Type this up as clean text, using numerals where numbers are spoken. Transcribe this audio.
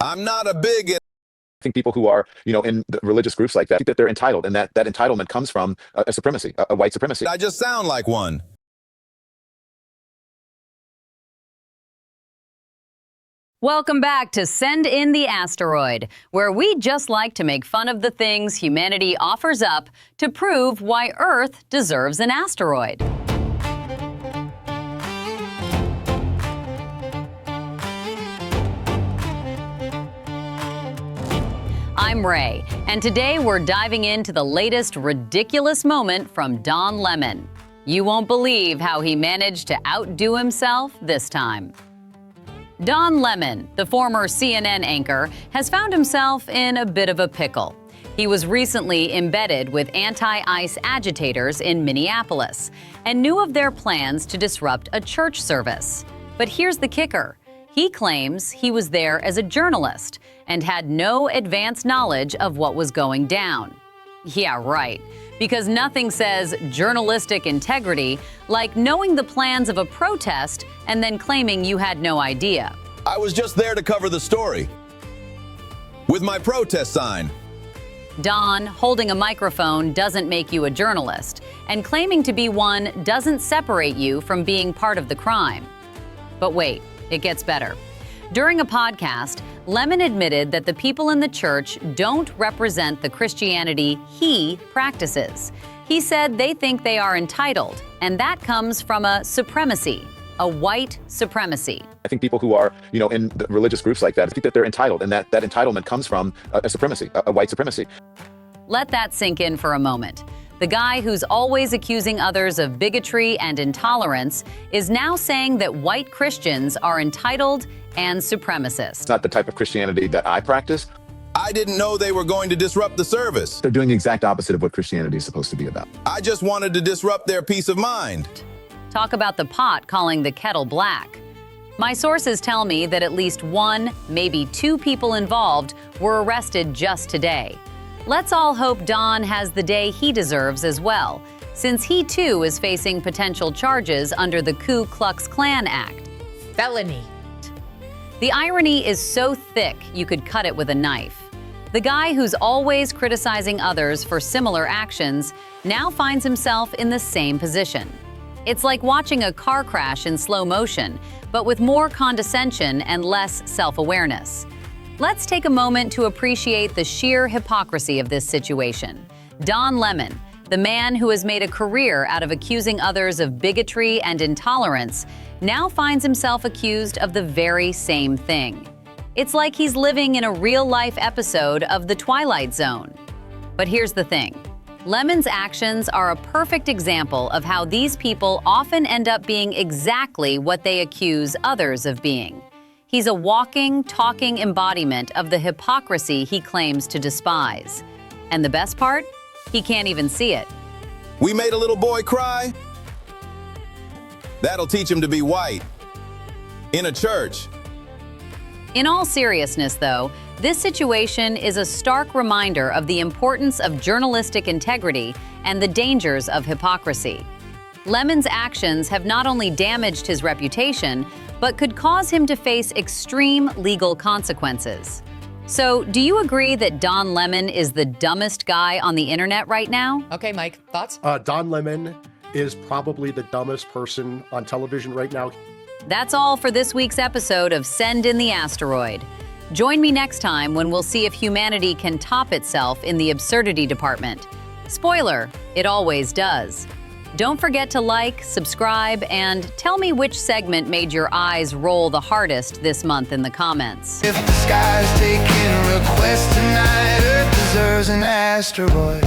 I'm not a bigot. I think people who are, in the religious groups like that, think that they're entitled, and that entitlement comes from a supremacy, a white supremacy. I just sound like one. Welcome back to Send in the Asteroid, where we just like to make fun of the things humanity offers up to prove why Earth deserves an asteroid. I'm Ray, and today we're diving into the latest ridiculous moment from Don Lemon. You won't believe how he managed to outdo himself this time. Don Lemon, the former CNN anchor, has found himself in a bit of a pickle. He was recently embedded with anti-ICE agitators in Minneapolis and knew of their plans to disrupt a church service. But here's the kicker. He claims he was there as a journalist and had no advance knowledge of what was going down. Yeah, right. Because nothing says journalistic integrity like knowing the plans of a protest and then claiming you had no idea. I was just there to cover the story with my protest sign. Don, holding a microphone doesn't make you a journalist, and claiming to be one doesn't separate you from being part of the crime. But wait, it gets better. During a podcast, Lemon admitted that the people in the church don't represent the Christianity he practices. He said they think they are entitled, and that comes from a supremacy, a white supremacy. I think people who are, in the religious groups like that, think that they're entitled, and that entitlement comes from a supremacy, a white supremacy. Let that sink in for a moment. The guy who's always accusing others of bigotry and intolerance is now saying that white Christians are entitled and supremacists. It's not the type of Christianity that I practice. I didn't know they were going to disrupt the service. They're doing the exact opposite of what Christianity is supposed to be about. I just wanted to disrupt their peace of mind. Talk about the pot calling the kettle black. My sources tell me that at least one, maybe two people involved were arrested just today. Let's all hope Don has the day he deserves as well, since he too is facing potential charges under the Ku Klux Klan Act. Felony. The irony is so thick you could cut it with a knife. The guy who's always criticizing others for similar actions now finds himself in the same position. It's like watching a car crash in slow motion, but with more condescension and less self-awareness. Let's take a moment to appreciate the sheer hypocrisy of this situation. Don Lemon, the man who has made a career out of accusing others of bigotry and intolerance, now finds himself accused of the very same thing. It's like he's living in a real-life episode of The Twilight Zone. But here's the thing. Lemon's actions are a perfect example of how these people often end up being exactly what they accuse others of being. He's a walking, talking embodiment of the hypocrisy he claims to despise. And the best part? He can't even see it. We made a little boy cry. That'll teach him to be white. In a church. In all seriousness, though, this situation is a stark reminder of the importance of journalistic integrity and the dangers of hypocrisy. Lemon's actions have not only damaged his reputation, but could cause him to face extreme legal consequences. So, do you agree that Don Lemon is the dumbest guy on the internet right now? Okay, Mike, thoughts? Don Lemon is probably the dumbest person on television right now. That's all for this week's episode of Send in the Asteroid. Join me next time when we'll see if humanity can top itself in the absurdity department. Spoiler, it always does. Don't forget to like, subscribe, and tell me which segment made your eyes roll the hardest this month in the comments. If the sky's taking requests tonight, Earth deserves an asteroid.